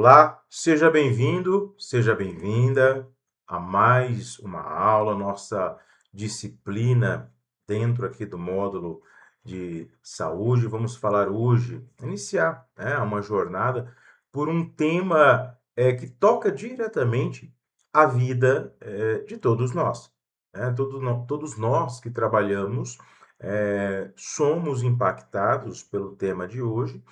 Olá, seja bem-vindo, seja bem-vinda a mais uma aula, nossa disciplina dentro aqui do módulo de saúde. Vamos falar hoje, iniciar, uma jornada por um tema que toca diretamente a vida de todos nós. Todos nós que trabalhamos somos impactados pelo tema de hoje,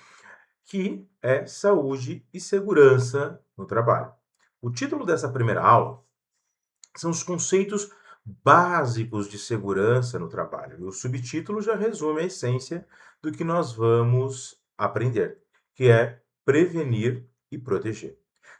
que é saúde e segurança no trabalho. O título dessa primeira aula são os conceitos básicos de segurança no trabalho. E o subtítulo já resume a essência do que nós vamos aprender, que é prevenir e proteger.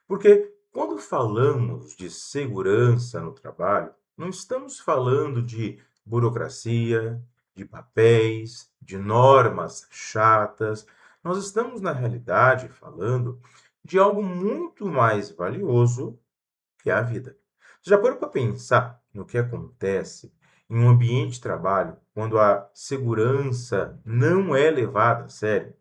Porque quando falamos de segurança no trabalho, não estamos falando de burocracia, de papéis, de normas chatas. Nós estamos, na realidade, falando de algo muito mais valioso que é a vida. Você já parou para pensar no que acontece em um ambiente de trabalho quando a segurança não é levada a sério?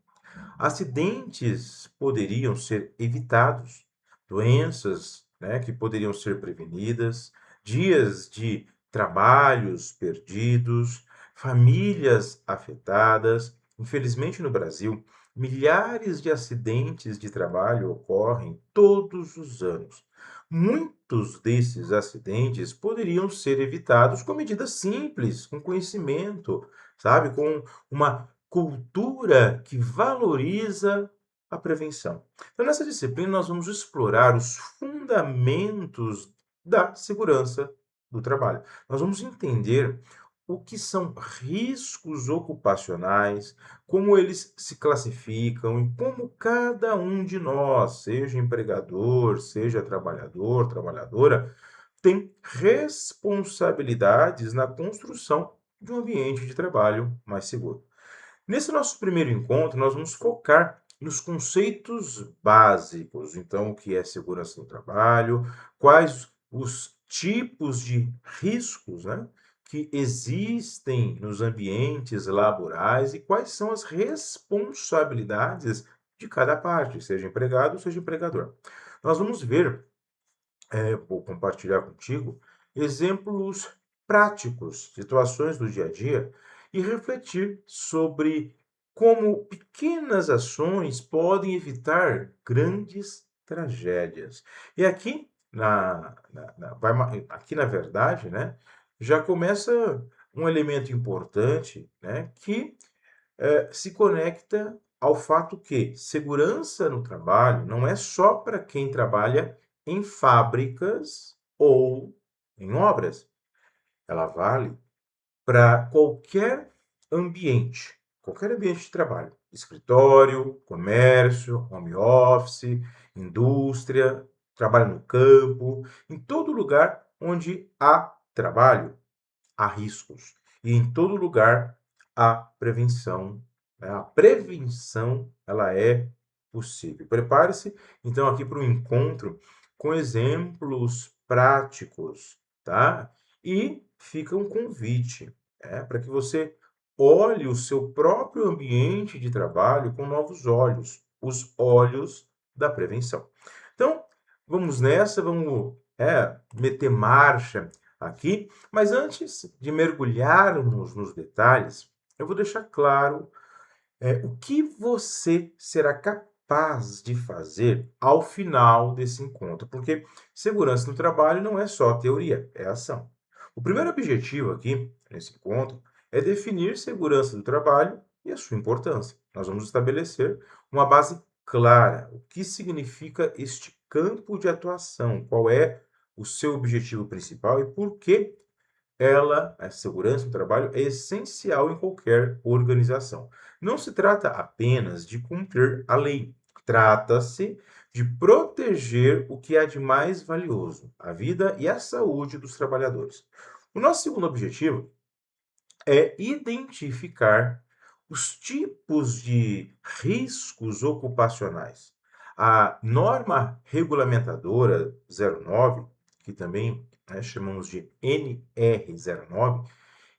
Acidentes poderiam ser evitados, doenças, que poderiam ser prevenidas, dias de trabalhos perdidos, famílias afetadas. Infelizmente, no Brasil, milhares de acidentes de trabalho ocorrem todos os anos. Muitos desses acidentes poderiam ser evitados com medidas simples, com conhecimento, sabe, com uma cultura que valoriza a prevenção. Então, nessa disciplina, nós vamos explorar os fundamentos da segurança do trabalho. Nós vamos entender o que são riscos ocupacionais, como eles se classificam e como cada um de nós, seja empregador, seja trabalhador, trabalhadora, tem responsabilidades na construção de um ambiente de trabalho mais seguro. Nesse nosso primeiro encontro, nós vamos focar nos conceitos básicos. Então, o que é segurança no trabalho, quais os tipos de riscos, que existem nos ambientes laborais e quais são as responsabilidades de cada parte, seja empregado, seja empregador. Nós vamos ver, vou compartilhar contigo, exemplos práticos, situações do dia a dia, e refletir sobre como pequenas ações podem evitar grandes tragédias. E aqui, aqui na verdade, já começa um elemento importante, que se conecta ao fato que segurança no trabalho não é só para quem trabalha em fábricas ou em obras. Ela vale para qualquer ambiente de trabalho, escritório, comércio, home office, indústria, trabalho no campo, em todo lugar onde há trabalho, há riscos. E em todo lugar há prevenção. A prevenção, ela é possível. Prepare-se, então, aqui para um encontro com exemplos práticos, tá? E fica um convite, para que você olhe o seu próprio ambiente de trabalho com novos olhos, os olhos da prevenção. Então, vamos nessa, vamos meter marcha aqui, mas antes de mergulharmos nos detalhes, eu vou deixar claro o que você será capaz de fazer ao final desse encontro, porque segurança no trabalho não é só teoria, é ação. O primeiro objetivo aqui, nesse encontro, é definir segurança do trabalho e a sua importância. Nós vamos estabelecer uma base clara, o que significa este campo de atuação, qual é o seu objetivo principal e por que a segurança no trabalho, é essencial em qualquer organização. Não se trata apenas de cumprir a lei, trata-se de proteger o que há de mais valioso, a vida e a saúde dos trabalhadores. O nosso segundo objetivo é identificar os tipos de riscos ocupacionais. A norma regulamentadora 09, que também chamamos de NR09,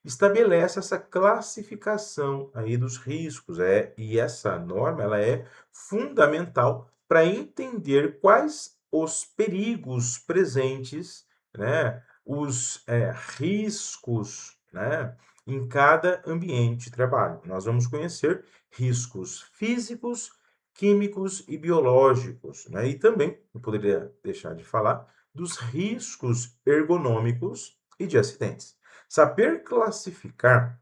estabelece essa classificação aí dos riscos, e essa norma ela é fundamental para entender quais os perigos presentes, né, os riscos, né, em cada ambiente de trabalho. Nós vamos conhecer riscos físicos, químicos e biológicos, né? E também, não poderia deixar de falar, dos riscos ergonômicos e de acidentes. Saber classificar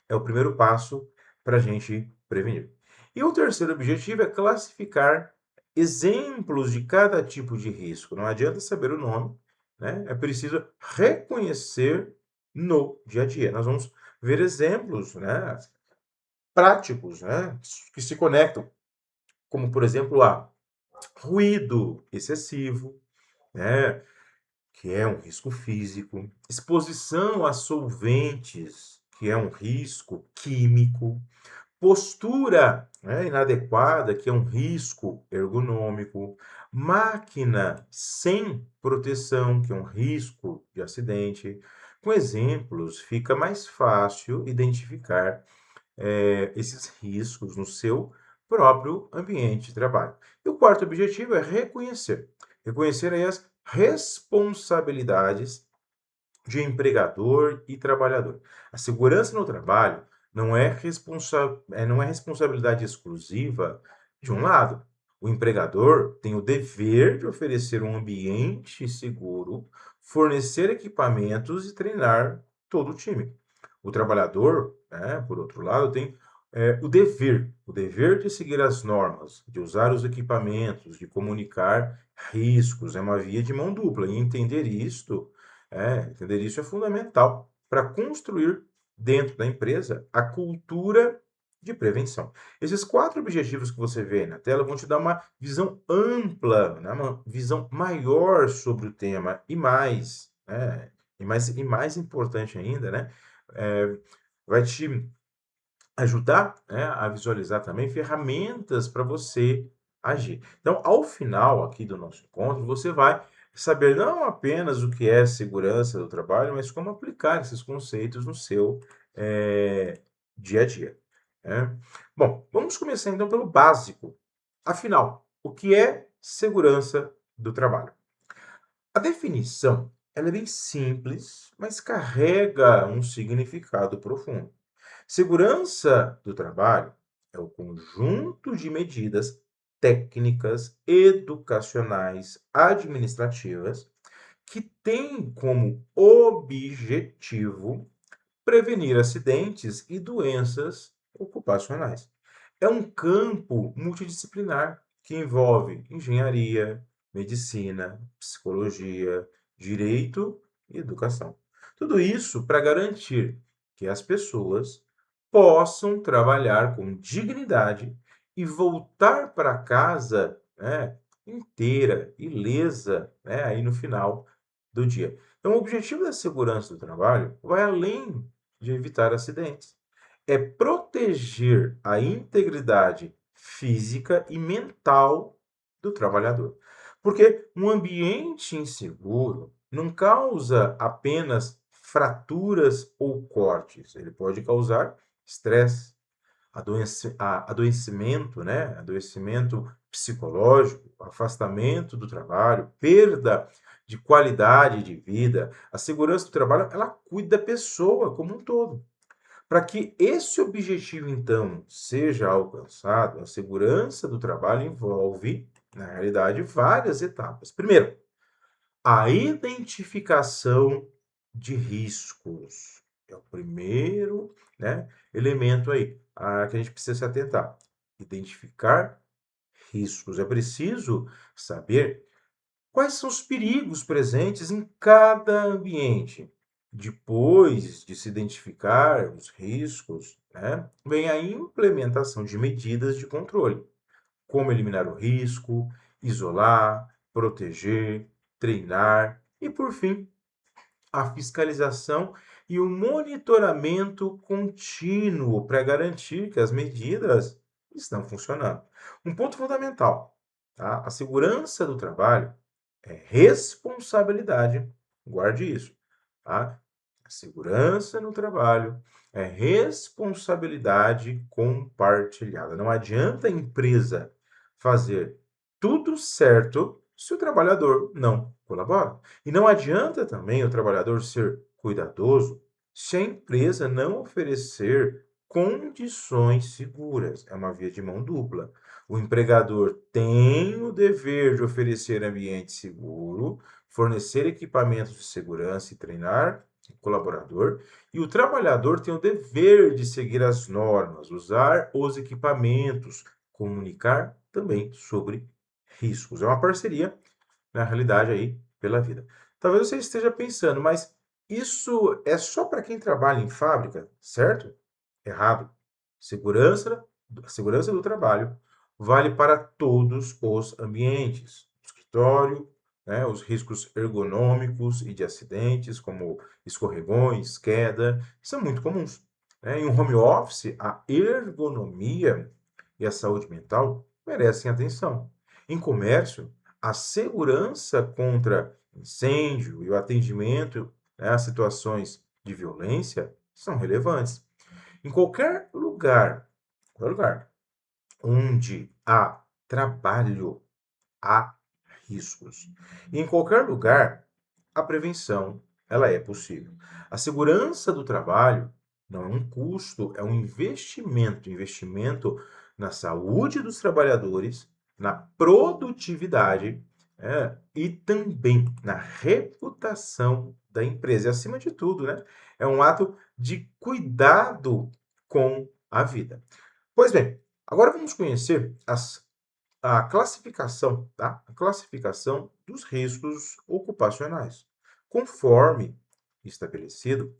é o primeiro passo para a gente prevenir. E o terceiro objetivo é classificar exemplos de cada tipo de risco. Não adianta saber o nome, né? É preciso reconhecer no dia a dia. Nós vamos ver exemplos, né, práticos, né, que se conectam, como por exemplo, a ruído excessivo, né, que é um risco físico, exposição a solventes, que é um risco químico, postura, né, inadequada, que é um risco ergonômico, máquina sem proteção, que é um risco de acidente. Com exemplos, fica mais fácil identificar esses riscos no seu próprio ambiente de trabalho. E o quarto objetivo é reconhecer. Reconhecer aí as responsabilidades de empregador e trabalhador. A segurança no trabalho não é responsabilidade exclusiva de um lado. O empregador tem o dever de oferecer um ambiente seguro, fornecer equipamentos e treinar todo o time. O trabalhador, né, por outro lado, tem o dever de seguir as normas, de usar os equipamentos, de comunicar riscos. É uma via de mão dupla. E entender isso é fundamental para construir dentro da empresa a cultura de prevenção. Esses quatro objetivos que você vê aí na tela vão te dar uma visão ampla, né, uma visão maior sobre o tema e mais importante ainda, né, é, vai te ajudar, né, a visualizar também ferramentas para você agir. Então, ao final aqui do nosso encontro, você vai saber não apenas o que é segurança do trabalho, mas como aplicar esses conceitos no seu dia a dia, né? Bom, vamos começar então pelo básico. Afinal, o que é segurança do trabalho? A definição, ela é bem simples, mas carrega um significado profundo. Segurança do trabalho é o conjunto de medidas técnicas, educacionais, administrativas que tem como objetivo prevenir acidentes e doenças ocupacionais. É um campo multidisciplinar que envolve engenharia, medicina, psicologia, direito e educação. Tudo isso para garantir que as pessoas possam trabalhar com dignidade e voltar para casa, né, inteira, ilesa, né, aí no final do dia. Então, o objetivo da segurança do trabalho vai além de evitar acidentes. É proteger a integridade física e mental do trabalhador. Porque um ambiente inseguro não causa apenas fraturas ou cortes, ele pode causar estresse, adoecimento, né? Adoecimento psicológico, afastamento do trabalho, perda de qualidade de vida. A segurança do trabalho, ela cuida da pessoa como um todo. Para que esse objetivo, então, seja alcançado, a segurança do trabalho envolve, na realidade, várias etapas. Primeiro, a identificação de riscos. É o primeiro, né, elemento aí que a gente precisa se atentar. Identificar riscos. É preciso saber quais são os perigos presentes em cada ambiente. Depois de se identificar os riscos, né, vem a implementação de medidas de controle, como eliminar o risco, isolar, proteger, treinar e, por fim, a fiscalização e o monitoramento contínuo para garantir que as medidas estão funcionando. Um ponto fundamental, tá? A segurança do trabalho é responsabilidade, guarde isso, tá? A segurança no trabalho é responsabilidade compartilhada. Não adianta a empresa fazer tudo certo se o trabalhador não colabora. E não adianta também o trabalhador ser cuidadoso se a empresa não oferecer condições seguras. É uma via de mão dupla. O empregador tem o dever de oferecer ambiente seguro, fornecer equipamentos de segurança e treinar o colaborador, e o trabalhador tem o dever de seguir as normas, usar os equipamentos, comunicar também sobre riscos. É uma parceria, na realidade, aí pela vida. Talvez você esteja pensando, mas isso é só para quem trabalha em fábrica, certo? Errado. Segurança, a segurança do trabalho vale para todos os ambientes. Escritório, né, os riscos ergonômicos e de acidentes, como escorregões, queda, são muito comuns. Né? Em um home office, a ergonomia e a saúde mental merecem atenção. Em comércio, a segurança contra incêndio e o atendimento, né, a situações de violência são relevantes. Em qualquer lugar onde há trabalho, há riscos. E em qualquer lugar, a prevenção, ela é possível. A segurança do trabalho não é um custo, é um investimento, investimento na saúde dos trabalhadores, na produtividade, e também na reputação da empresa. E, acima de tudo, né, é um ato de cuidado com a vida. Pois bem, agora vamos conhecer a classificação, tá? A classificação dos riscos ocupacionais, conforme estabelecido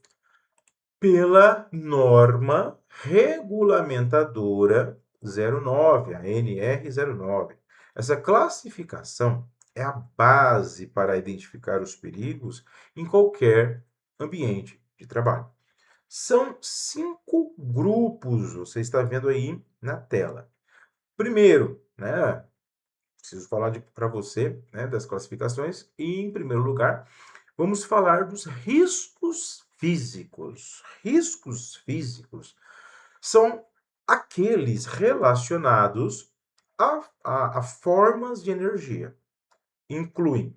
pela norma regulamentadora 09, a NR09. Essa classificação é a base para identificar os perigos em qualquer ambiente de trabalho. São 5 grupos, você está vendo aí na tela. Primeiro, né, preciso falar para você, né, das classificações e, em primeiro lugar, vamos falar dos riscos físicos. Riscos físicos são aqueles relacionados a formas de energia. Incluem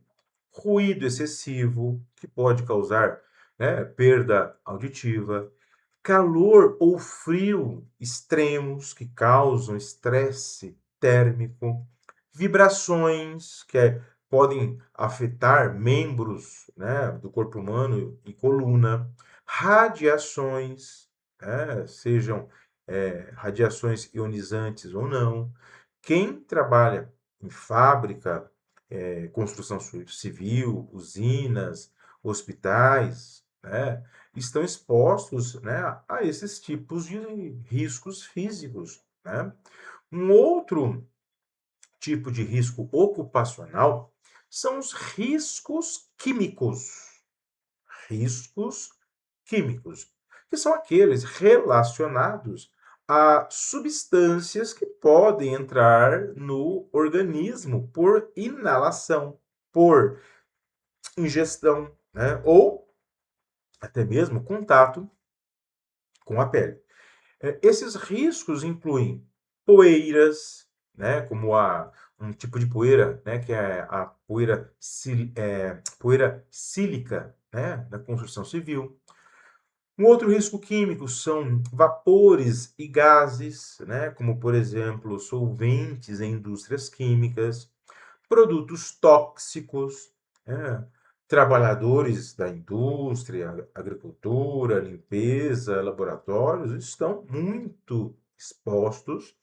ruído excessivo, que pode causar, né, perda auditiva, calor ou frio extremos, que causam estresse térmico, vibrações, podem afetar membros, né, do corpo humano e coluna, radiações, sejam radiações ionizantes ou não. Quem trabalha em fábrica, construção civil, usinas, hospitais, né, estão expostos, né, a esses tipos de riscos físicos. Né? Um outro tipo de risco ocupacional são os riscos químicos. Riscos químicos, que são aqueles relacionados a substâncias que podem entrar no organismo por inalação, por ingestão, né? Ou até mesmo contato com a pele. Esses riscos incluem poeiras, né, como um tipo de poeira, né, que é a poeira sílica, né, da construção civil. Um outro risco químico são vapores e gases, né, como, por exemplo, solventes em indústrias químicas, produtos tóxicos, né, trabalhadores da indústria, agricultura, limpeza, laboratórios estão muito expostos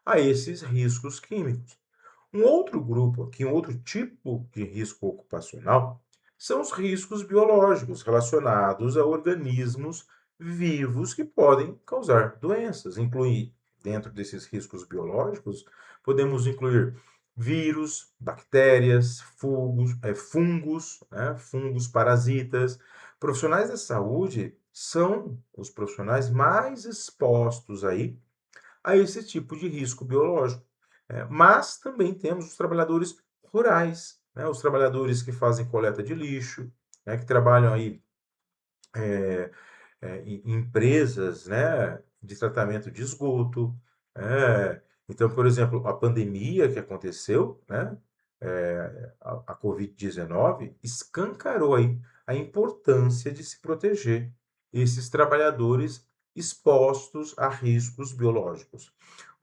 a esses riscos químicos. Um outro grupo aqui, um outro tipo de risco ocupacional, são os riscos biológicos relacionados a organismos vivos que podem causar doenças. Dentro desses riscos biológicos, podemos incluir vírus, bactérias, fungos, né, fungos parasitas. Profissionais da saúde são os profissionais mais expostos aí a esse tipo de risco biológico. Mas também temos os trabalhadores rurais, né, os trabalhadores que fazem coleta de lixo, né, que trabalham aí em empresas, né, de tratamento de esgoto, Então, por exemplo, a pandemia que aconteceu, né, a Covid-19, escancarou aí a importância de se proteger esses trabalhadores expostos a riscos biológicos.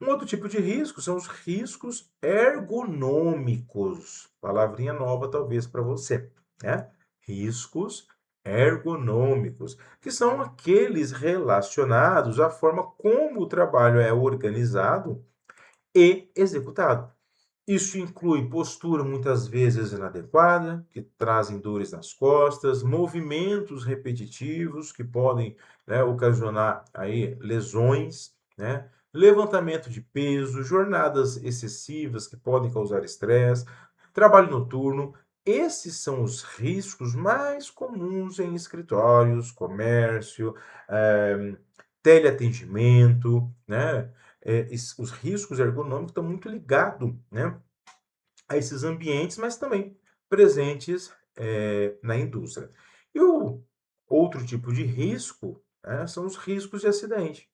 Um outro tipo de risco são os riscos ergonômicos. Palavrinha nova talvez para você, né? Riscos ergonômicos, que são aqueles relacionados à forma como o trabalho é organizado e executado. Isso inclui postura muitas vezes inadequada, que trazem dores nas costas, movimentos repetitivos que podem, né, ocasionar aí lesões, né? Levantamento de peso, jornadas excessivas que podem causar estresse, trabalho noturno. Esses são os riscos mais comuns em escritórios, comércio, eh, teleatendimento, né? Os riscos ergonômicos estão muito ligados, né, a esses ambientes, mas também presentes na indústria. E o outro tipo de risco, né, são os riscos de acidente.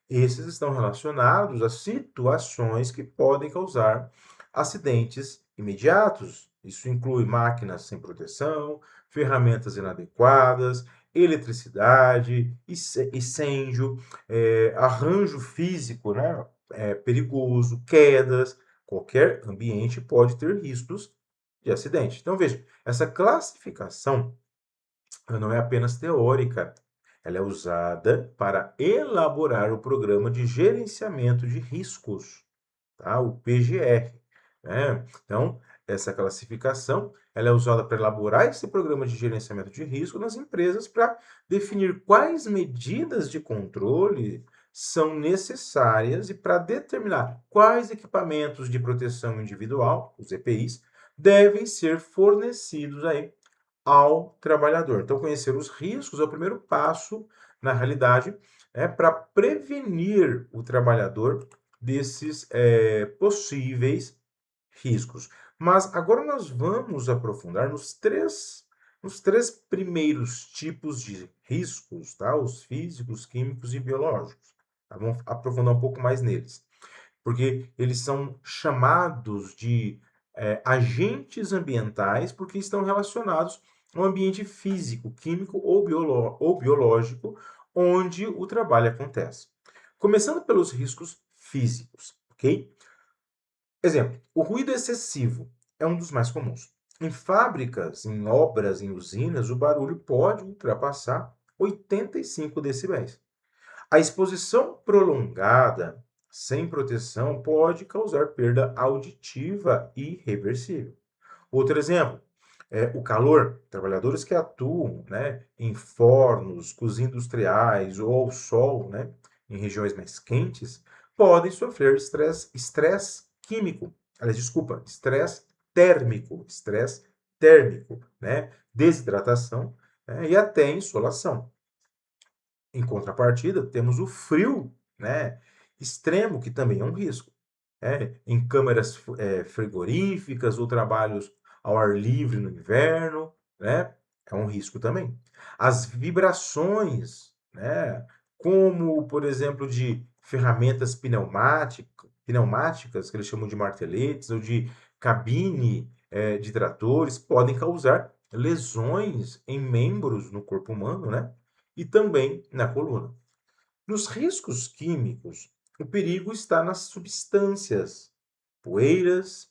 Esses estão relacionados a situações que podem causar acidentes imediatos. Isso inclui máquinas sem proteção, ferramentas inadequadas, eletricidade, incêndio, arranjo físico, né, perigoso, quedas. Qualquer ambiente pode ter riscos de acidente. Então, veja, essa classificação não é apenas teórica, ela é usada para elaborar o programa de gerenciamento de riscos, tá? O PGR, né? Então, essa classificação, ela é usada para elaborar esse programa de gerenciamento de risco nas empresas para definir quais medidas de controle são necessárias e para determinar quais equipamentos de proteção individual, os EPIs, devem ser fornecidos aí ao trabalhador. Então, conhecer os riscos é o primeiro passo, na realidade, para prevenir o trabalhador desses possíveis riscos. Mas agora nós vamos aprofundar nos três primeiros tipos de riscos, tá? Os físicos, químicos e biológicos. Tá? Vamos aprofundar um pouco mais neles, porque eles são chamados de agentes ambientais porque estão relacionados ao ambiente físico, químico ou biológico onde o trabalho acontece. Começando pelos riscos físicos, ok? Exemplo, o ruído excessivo é um dos mais comuns. Em fábricas, em obras, em usinas, o barulho pode ultrapassar 85 decibéis. A exposição prolongada, sem proteção, pode causar perda auditiva irreversível. Outro exemplo é o calor. Trabalhadores que atuam, né, em fornos, cozinhas industriais ou ao sol, né, em regiões mais quentes, podem sofrer estresse químico. Aliás, desculpa, estresse térmico, né, desidratação, né, e até insolação. Em contrapartida, temos o frio, né, extremo, que também é um risco. Em câmeras frigoríficas ou trabalhos ao ar livre no inverno, né, é um risco também. As vibrações, né, como, por exemplo, de ferramentas pneumáticas, que eles chamam de marteletes, ou de cabine de tratores, podem causar lesões em membros no corpo humano, né? E também na coluna. Nos riscos químicos, o perigo está nas substâncias, poeiras,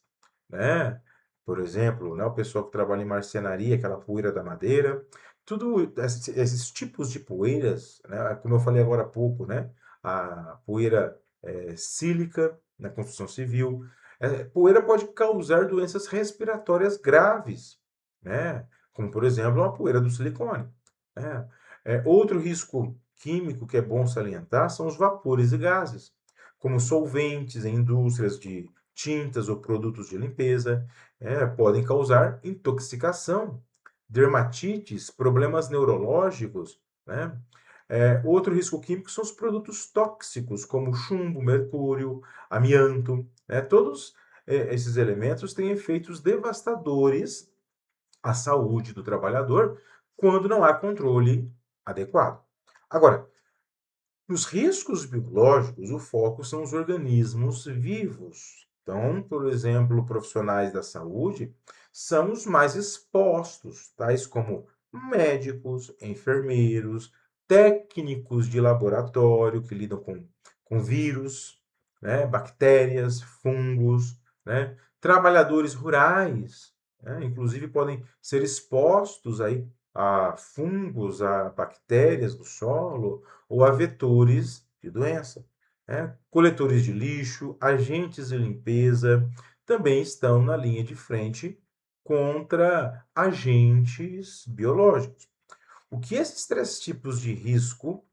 né? Por exemplo, né, o pessoal que trabalha em marcenaria, aquela poeira da madeira, tudo esses tipos de poeiras, né, como eu falei agora há pouco, né, a poeira sílica na construção civil, poeira pode causar doenças respiratórias graves, né, como por exemplo a poeira do silicone, né? Outro risco químico que é bom salientar são os vapores e gases, como solventes em indústrias de tintas ou produtos de limpeza, podem causar intoxicação, dermatites, problemas neurológicos, né? Outro risco químico são os produtos tóxicos, como chumbo, mercúrio, amianto, né? Todos esses elementos têm efeitos devastadores à saúde do trabalhador quando não há controle adequado. Agora, Nos riscos biológicos, o foco são os organismos vivos. Então, por exemplo, profissionais da saúde são os mais expostos, tais como médicos, enfermeiros, técnicos de laboratório que lidam com vírus, né, bactérias, fungos, né, trabalhadores rurais, né, inclusive podem ser expostos aí a fungos, a bactérias do solo ou a vetores de doença, né? Coletores de lixo, agentes de limpeza também estão na linha de frente contra agentes biológicos. O que esses três tipos de risco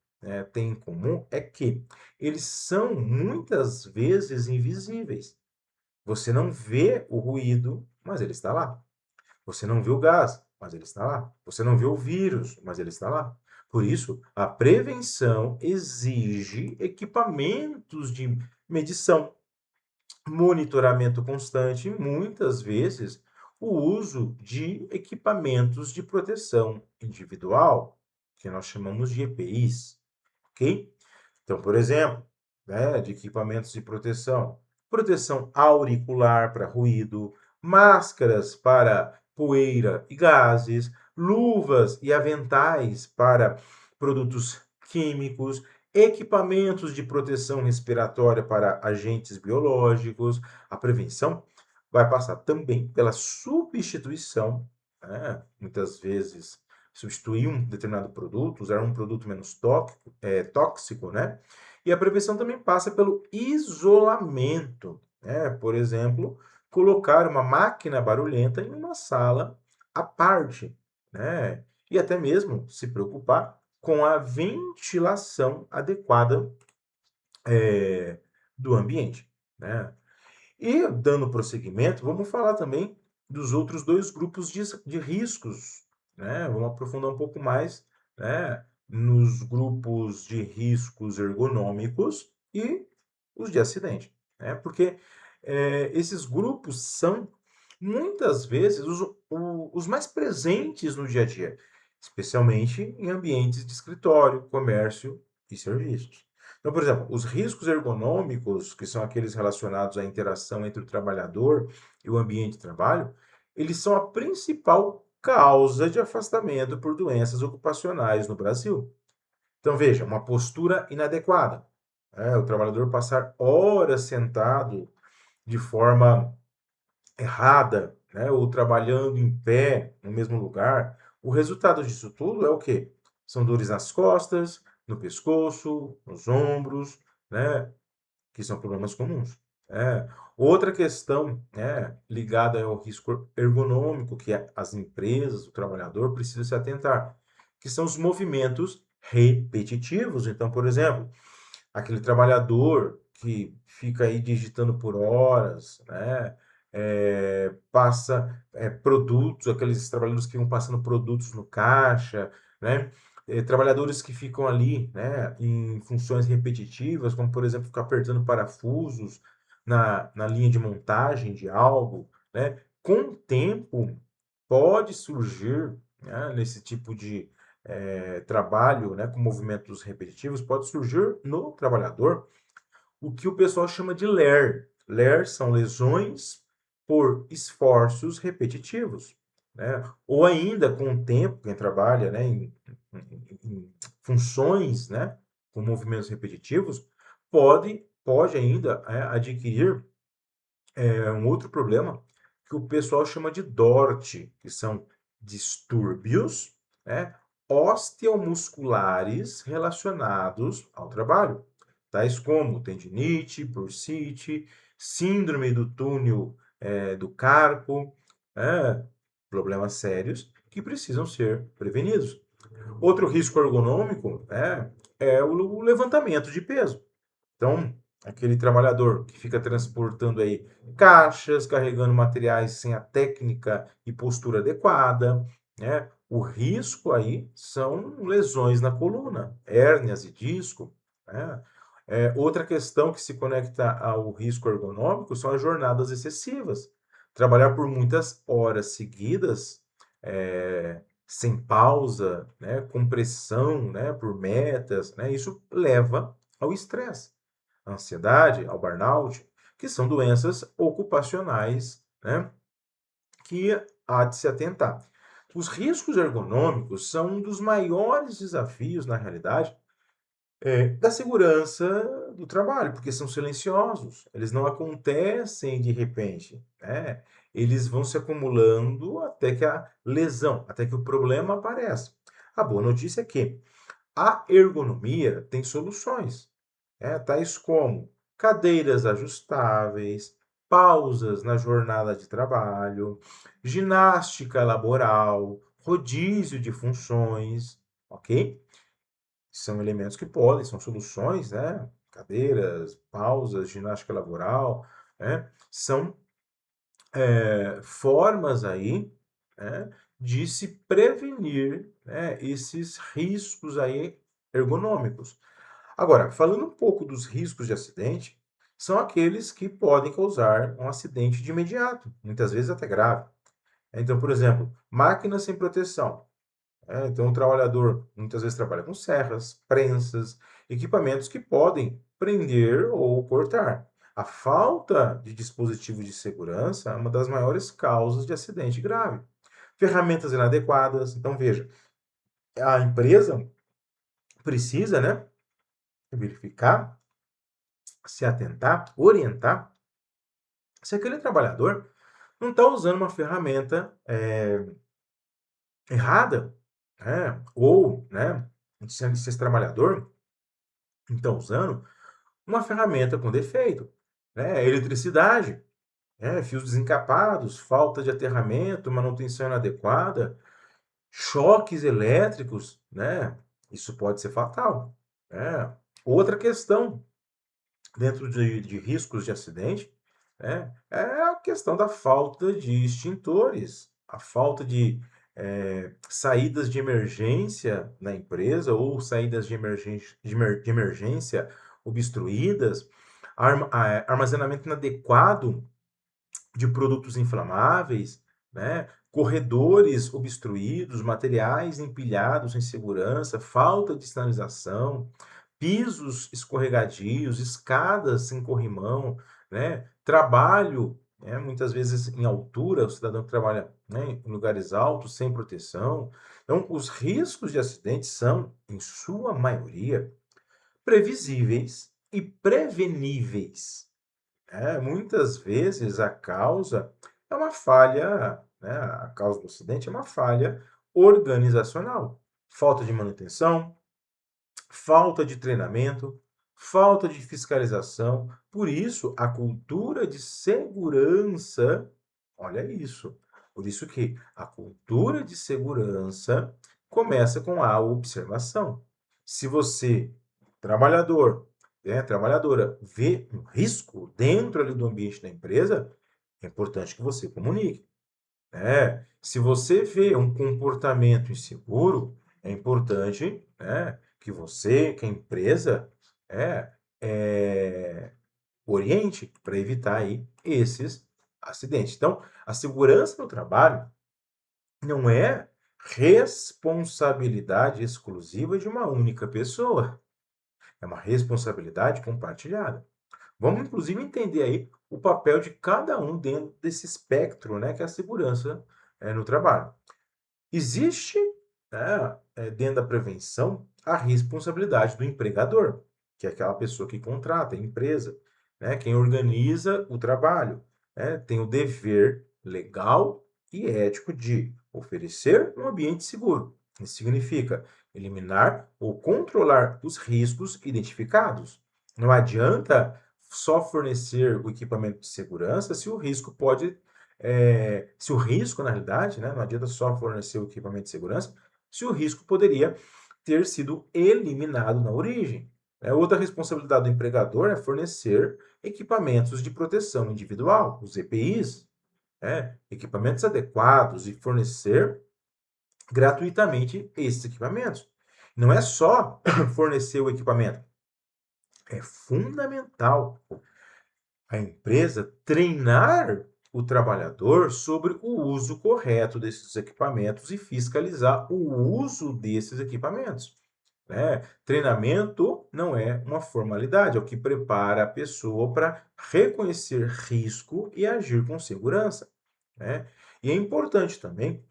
têm em comum é que eles são muitas vezes invisíveis. Você não vê o ruído, mas ele está lá. Você não vê o gás, mas ele está lá. Você não vê o vírus, mas ele está lá. Por isso, a prevenção exige equipamentos de medição, monitoramento constante e, muitas vezes, o uso de equipamentos de proteção individual, que nós chamamos de EPIs, ok? Então, por exemplo, né, de equipamentos de proteção, proteção auricular para ruído, máscaras para poeira e gases, luvas e aventais para produtos químicos, equipamentos de proteção respiratória para agentes biológicos. A prevenção vai passar também pela substituição, né, muitas vezes substituir um determinado produto, usar um produto menos tóxico, né? E a prevenção também passa pelo isolamento, né? Por exemplo, colocar uma máquina barulhenta em uma sala à parte, né? E até mesmo se preocupar com a ventilação adequada do ambiente, né? E dando prosseguimento, vamos falar também dos outros dois grupos de riscos, né? Vamos aprofundar um pouco mais, né, nos grupos de riscos ergonômicos e os de acidente, né? Porque esses grupos são muitas vezes os mais presentes no dia a dia, especialmente em ambientes de escritório, comércio e serviços. Então, por exemplo, os riscos ergonômicos, que são aqueles relacionados à interação entre o trabalhador e o ambiente de trabalho, eles são a principal causa de afastamento por doenças ocupacionais no Brasil. Então, veja, uma postura inadequada, né? O trabalhador passar horas sentado de forma errada, né? Ou trabalhando em pé no mesmo lugar. O resultado disso tudo é o quê? São dores nas costas, no pescoço, nos ombros, né? Que são problemas comuns. É. Outra questão, né, ligada ao risco ergonômico que as empresas, o trabalhador precisa se atentar, que são os movimentos repetitivos. Então, por exemplo, aquele trabalhador que fica aí digitando por horas, né? Passa produtos, aqueles trabalhadores que vão passando produtos no caixa, né? Trabalhadores que ficam ali, né, em funções repetitivas, como por exemplo ficar apertando parafusos na linha de montagem de algo, né? Com o tempo pode surgir, né, nesse tipo de trabalho, né, com movimentos repetitivos, pode surgir no trabalhador o que o pessoal chama de LER. LER são lesões por esforços repetitivos, né? Ou ainda, com o tempo, quem trabalha, né, em funções, né, com movimentos repetitivos, pode ainda adquirir um outro problema que o pessoal chama de DORT, que são distúrbios, né, osteomusculares relacionados ao trabalho, tais como tendinite, bursite, síndrome do túnel do carpo, problemas sérios que precisam ser prevenidos. Outro risco ergonômico é o levantamento de peso. Então, aquele trabalhador que fica transportando aí caixas, carregando materiais sem a técnica e postura adequada, né? O risco aí são lesões na coluna, hérnias e disco, né? Outra questão que se conecta ao risco ergonômico são as jornadas excessivas. Trabalhar por muitas horas seguidas sem pausa, né, com pressão, né, por metas, né, isso leva ao estresse, à ansiedade, ao burnout, que são doenças ocupacionais, né, que há de se atentar. Os riscos ergonômicos são um dos maiores desafios, na realidade, da segurança do trabalho, porque são silenciosos, eles não acontecem de repente, né? Eles vão se acumulando até que a lesão, até que o problema apareça. A boa notícia é que a ergonomia tem soluções, tais como cadeiras ajustáveis, pausas na jornada de trabalho, ginástica laboral, rodízio de funções, ok? São elementos que podem, são soluções, né? Cadeiras, pausas, ginástica laboral, né? São formas aí, né, de se prevenir, né, esses riscos aí ergonômicos. Agora, falando um pouco dos riscos de acidente, são aqueles que podem causar um acidente de imediato, muitas vezes até grave. Então, por exemplo, máquinas sem proteção. Então, o trabalhador muitas vezes trabalha com serras, prensas, equipamentos que podem prender ou cortar. A falta de dispositivos de segurança é uma das maiores causas de acidente grave. Ferramentas inadequadas. Então, veja, a empresa precisa, né, verificar, se atentar, orientar se aquele trabalhador não está usando uma ferramenta errada, né, ou, né, se esse trabalhador não está usando uma ferramenta com defeito, né? Eletricidade, fios desencapados, falta de aterramento, manutenção inadequada, choques elétricos, né? Isso pode ser fatal, né? Outra questão dentro de riscos de acidente, né, é a questão da falta de extintores, a falta de saídas de emergência na empresa ou saídas de emergência obstruídas, armazenamento inadequado de produtos inflamáveis, né? Corredores obstruídos, materiais empilhados sem segurança, falta de sinalização, pisos escorregadios, escadas sem corrimão, né? Trabalho, né? Muitas vezes em altura, o cidadão que trabalha, né, em lugares altos, sem proteção. Então, os riscos de acidentes são, em sua maioria, previsíveis e preveníveis. Muitas vezes a causa é uma falha, né, a causa do acidente é uma falha organizacional. Falta de manutenção, falta de treinamento, falta de fiscalização. Por isso, a cultura de segurança, olha isso. Por isso que a cultura de segurança começa com a observação. Se você, trabalhador, trabalhadora, vê um risco dentro ali do ambiente da empresa, é importante que você comunique. Se você vê um comportamento inseguro, é importante, né, que você, que a empresa, é, é, oriente para evitar aí esses acidentes. Então, a segurança no trabalho não é responsabilidade exclusiva de uma única pessoa, é uma responsabilidade compartilhada. Vamos, inclusive, entender aí o papel de cada um dentro desse espectro, né, que é a segurança no trabalho. Existe, né, dentro da prevenção, a responsabilidade do empregador, que é aquela pessoa que contrata, a empresa, né, quem organiza o trabalho, né, tem o dever legal e ético de oferecer um ambiente seguro. Isso significa eliminar ou controlar os riscos identificados. Não adianta só fornecer o equipamento de segurança se o risco pode se o risco, na realidade, né, não adianta só fornecer o equipamento de segurança, se o risco poderia ter sido eliminado na origem. Outra responsabilidade do empregador é fornecer equipamentos de proteção individual, os EPIs, equipamentos adequados e fornecer gratuitamente esses equipamentos. Não é só fornecer o equipamento, é fundamental a empresa treinar o trabalhador sobre o uso correto desses equipamentos e fiscalizar o uso desses equipamentos, né? Treinamento não é uma formalidade, é o que prepara a pessoa para reconhecer risco e agir com segurança, né? E é importante também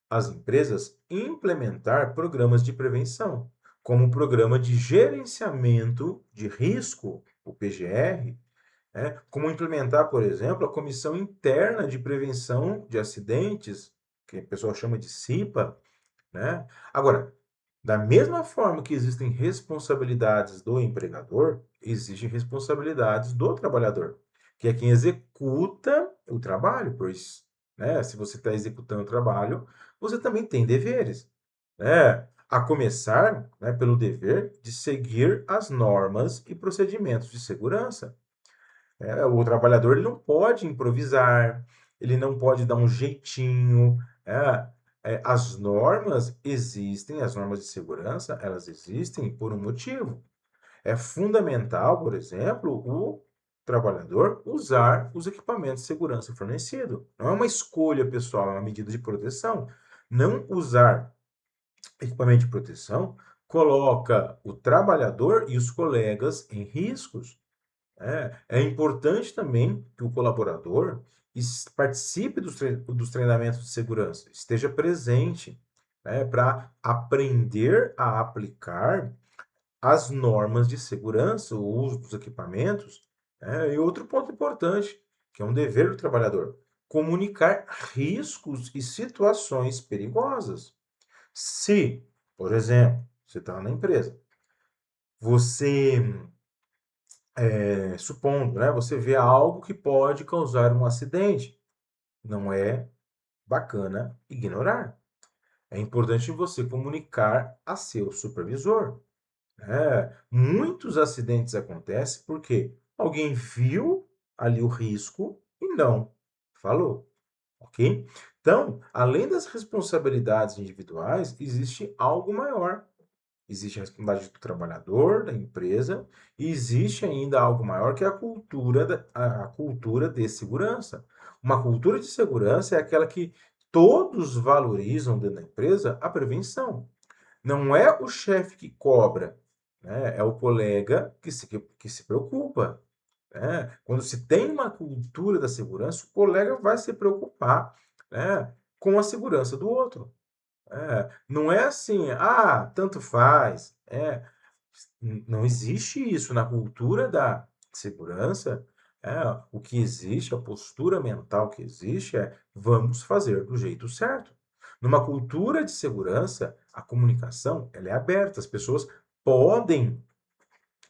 as empresas implementar programas de prevenção, como o Programa de Gerenciamento de Risco, o PGR, né? Como implementar, por exemplo, a Comissão Interna de Prevenção de Acidentes, que o pessoal chama de CIPA, né? Agora, da mesma forma que existem responsabilidades do empregador, existem responsabilidades do trabalhador, que é quem executa o trabalho, pois, né, se você está executando o trabalho, você também tem deveres, né? A começar, né, pelo dever de seguir as normas e procedimentos de segurança. O trabalhador ele não pode improvisar, ele não pode dar um jeitinho. As normas existem, as normas de segurança, elas existem por um motivo. É fundamental, por exemplo, o trabalhador usar os equipamentos de segurança fornecidos. Não é uma escolha pessoal, é uma medida de proteção. Não usar equipamento de proteção coloca o trabalhador e os colegas em riscos. É importante também que o colaborador participe dos treinamentos de segurança, esteja presente, né, para aprender a aplicar as normas de segurança, o uso dos equipamentos. E outro ponto importante, que é um dever do trabalhador, comunicar riscos e situações perigosas. Se, por exemplo, você está na empresa, você supondo, né, você vê algo que pode causar um acidente. Não é bacana ignorar. É importante você comunicar a seu supervisor. Muitos acidentes acontecem porque alguém viu ali o risco e não falou, ok? Então, além das responsabilidades individuais, existe algo maior. Existe a responsabilidade do trabalhador, da empresa, e existe ainda algo maior que é a cultura de segurança. Uma cultura de segurança é aquela que todos valorizam dentro da empresa a prevenção. Não é o chefe que cobra, né? É o colega que se preocupa. Né? Quando se tem uma cultura da segurança, o colega vai se preocupar, né, com a segurança do outro. Não é assim, tanto faz. Não existe isso na cultura da segurança. O que existe, a postura mental que existe é vamos fazer do jeito certo. Numa cultura de segurança, a comunicação ela é aberta. As pessoas podem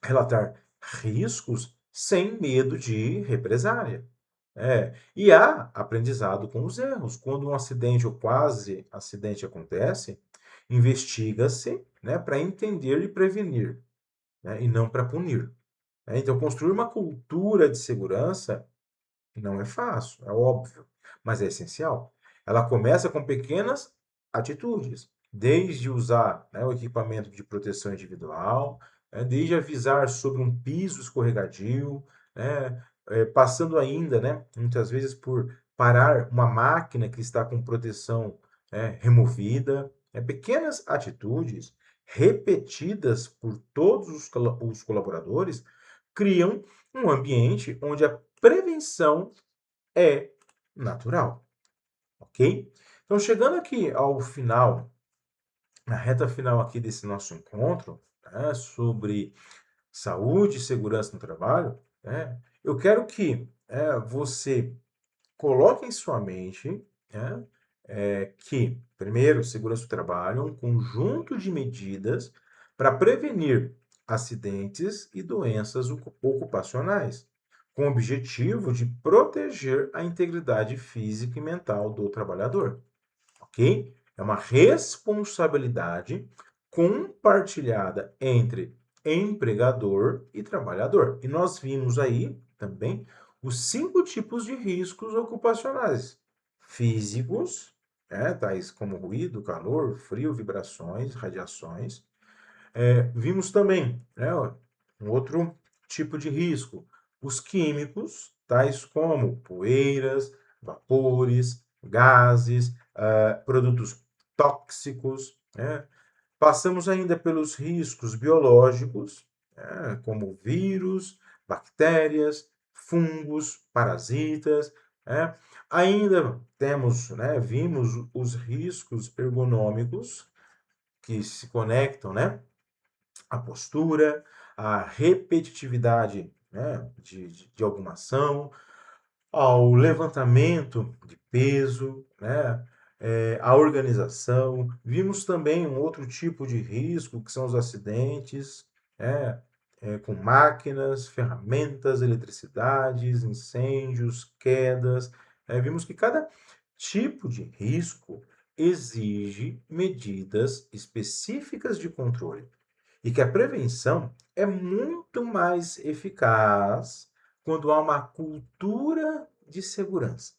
relatar riscos sem medo de represália. E há aprendizado com os erros. Quando um acidente ou quase acidente acontece, investiga-se, né, para entender e prevenir, né, e não para punir. Então, construir uma cultura de segurança não é fácil, é óbvio, mas é essencial. Ela começa com pequenas atitudes, desde usar, né, o equipamento de proteção individual, desde avisar sobre um piso escorregadio, né, passando ainda, né, muitas vezes por parar uma máquina que está com proteção, removida. Pequenas atitudes repetidas por todos os colaboradores criam um ambiente onde a prevenção é natural, ok? Então, chegando aqui ao final, na reta final aqui desse nosso encontro, né, sobre saúde e segurança no trabalho, né, eu quero que você coloque em sua mente, né, que, primeiro, segurança do trabalho é um conjunto de medidas para prevenir acidentes e doenças ocupacionais, com o objetivo de proteger a integridade física e mental do trabalhador, ok? É uma responsabilidade compartilhada entre empregador e trabalhador. E nós vimos aí também os 5 tipos de riscos ocupacionais: físicos, tais como ruído, calor, frio, vibrações, radiações. Vimos também, né, um outro tipo de risco, os químicos, tais como poeiras, vapores, gases, produtos tóxicos, né? Passamos ainda pelos riscos biológicos, como vírus, bactérias, fungos, parasitas, né? Ainda temos, né, vimos os riscos ergonômicos que se conectam, né, à postura, à repetitividade, né, de alguma ação, ao levantamento de peso, né? A organização. Vimos também um outro tipo de risco, que são os acidentes, né? Com máquinas, ferramentas, eletricidades, incêndios, quedas. Vimos que cada tipo de risco exige medidas específicas de controle e que a prevenção é muito mais eficaz quando há uma cultura de segurança,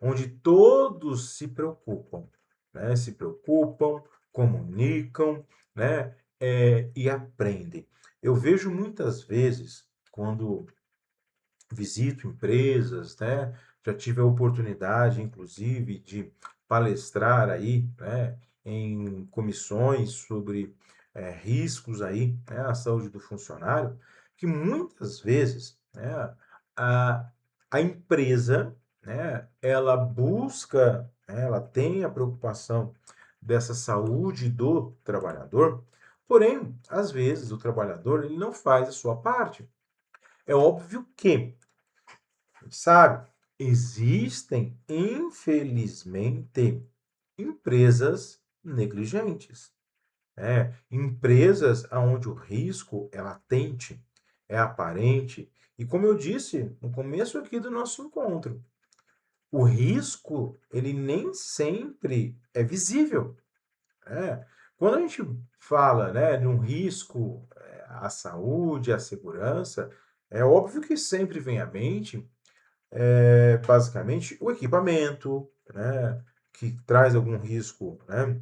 onde todos se preocupam, né? Se preocupam, comunicam, né? E aprendem. Eu vejo muitas vezes, quando visito empresas, né? Já tive a oportunidade, inclusive, de palestrar aí, né? Em comissões sobre riscos aí, né? À saúde do funcionário, que muitas vezes, né? A, a empresa, né? Ela busca, né, ela tem a preocupação dessa saúde do trabalhador, porém, às vezes o trabalhador ele não faz a sua parte. É óbvio que, sabe, existem, infelizmente, empresas negligentes, empresas onde o risco é latente, é aparente. E como eu disse no começo aqui do nosso encontro, o risco, ele nem sempre é visível. Quando a gente fala, né, num risco à saúde, à segurança, é óbvio que sempre vem à mente basicamente o equipamento, né, que traz algum risco, né,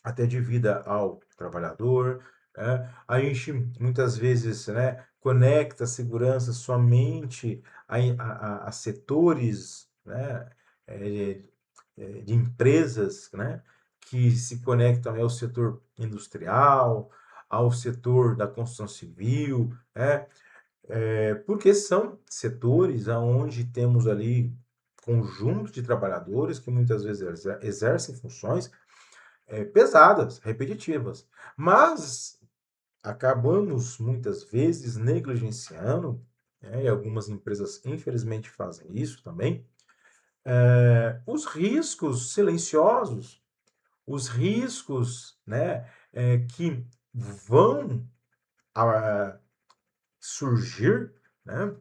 até de vida ao trabalhador, né? A gente muitas vezes, né, conecta a segurança somente a setores, né, eh, de empresas, né, que se conectam ao setor industrial, ao setor da construção civil, né? Porque são setores aonde temos ali conjunto de trabalhadores que muitas vezes exercem funções pesadas, repetitivas, mas acabamos muitas vezes negligenciando, e algumas empresas infelizmente fazem isso também, os riscos silenciosos, os riscos, né, que vão surgir, né,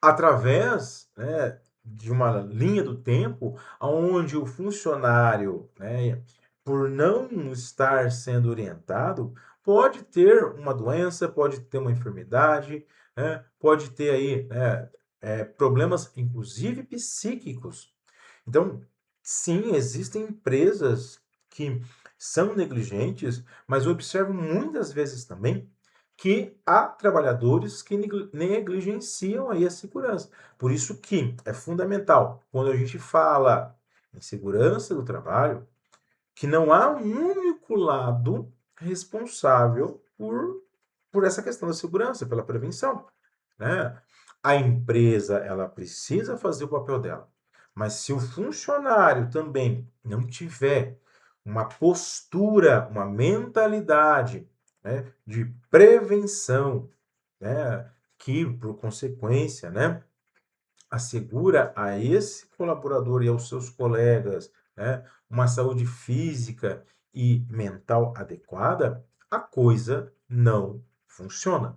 através, né, de uma linha do tempo onde o funcionário, né, por não estar sendo orientado, pode ter uma doença, pode ter uma enfermidade, né, pode ter aí, né, problemas, inclusive psíquicos. Então, sim, existem empresas que são negligentes, mas eu observo muitas vezes também que há trabalhadores que negligenciam aí a segurança. Por isso que é fundamental, quando a gente fala em segurança do trabalho, que não há um único lado responsável por essa questão da segurança, pela prevenção, né? A empresa, ela precisa fazer o papel dela, mas se o funcionário também não tiver uma postura, uma mentalidade, né, de prevenção, né, que por consequência, né, assegura a esse colaborador e aos seus colegas, né, uma saúde física e mental adequada, a coisa não funciona.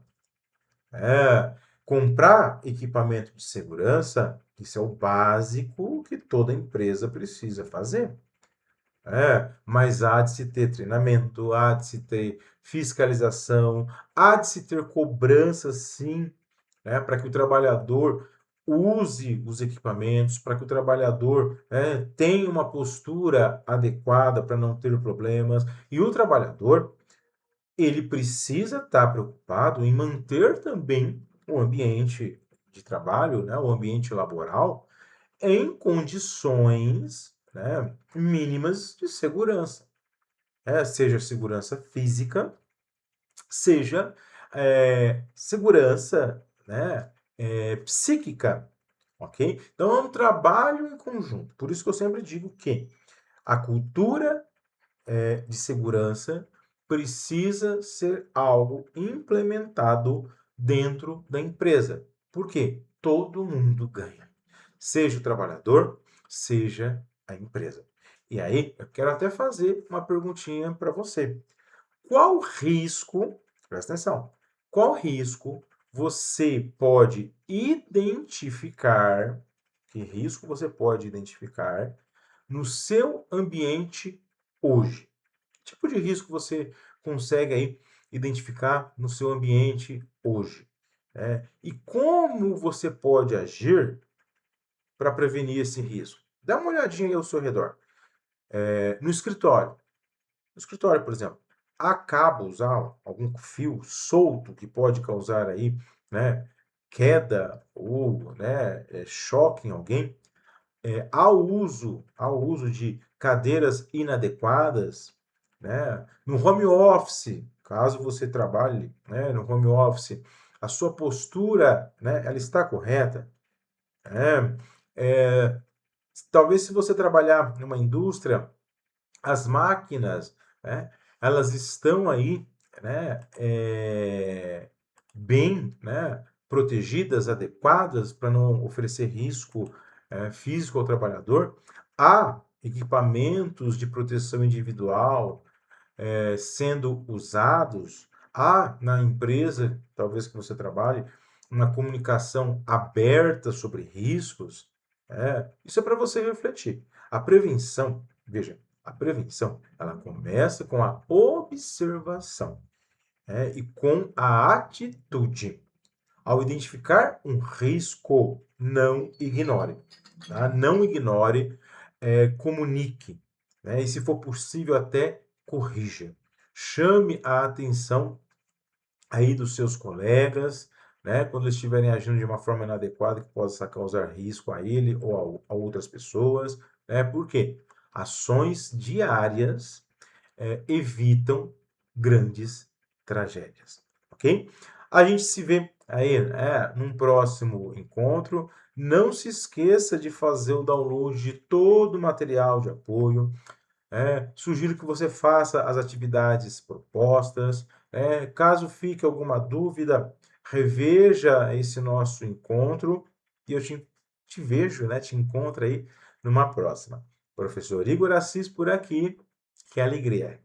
Comprar equipamento de segurança, isso é o básico que toda empresa precisa fazer. Mas há de se ter treinamento, há de se ter fiscalização, há de se ter cobrança, sim, né, para que o trabalhador use os equipamentos, para que o trabalhador, tenha uma postura adequada para não ter problemas. E o trabalhador, ele precisa estar preocupado em manter também o ambiente de trabalho, né, o ambiente laboral, em condições, né, mínimas de segurança. Seja segurança física, seja segurança, né, psíquica, ok? Então é um trabalho em conjunto. Por isso que eu sempre digo que a cultura de segurança precisa ser algo implementado dentro da empresa. Por quê? Todo mundo ganha. Seja o trabalhador, seja a empresa. E aí, eu quero até fazer uma perguntinha para você. Qual risco, presta atenção, qual risco você pode identificar, que risco você pode identificar no seu ambiente hoje? Que tipo de risco você consegue aí identificar no seu ambiente hoje? E como você pode agir para prevenir esse risco? Dá uma olhadinha aí ao seu redor. No escritório. No escritório, por exemplo, há cabos, há algum fio solto que pode causar aí, né, queda ou, né, choque em alguém. Ao uso de cadeiras inadequadas, né? No home office, caso você trabalhe, né, no home office, a sua postura, né, ela está correta, né? É, talvez se você trabalhar numa indústria, as máquinas, né, elas estão aí, né, bem, né, protegidas, adequadas para não oferecer risco físico ao trabalhador. Há equipamentos de proteção individual sendo usados. Há na empresa, talvez que você trabalhe, uma comunicação aberta sobre riscos. Isso é para você refletir. A prevenção, veja, a prevenção, ela começa com a observação, e com a atitude. Ao identificar um risco, não ignore, tá? Não ignore, comunique, né? E se for possível, até corrija. Chame a atenção aí dos seus colegas, né? Quando eles estiverem agindo de uma forma inadequada que possa causar risco a ele ou a outras pessoas, né? Por quê? Ações diárias evitam grandes tragédias, ok? A gente se vê aí, num próximo encontro. Não se esqueça de fazer o download de todo o material de apoio. Sugiro que você faça as atividades propostas. Caso fique alguma dúvida, reveja esse nosso encontro e eu te vejo, né? Te encontro aí numa próxima. Professor Igor Assis por aqui. Que alegria!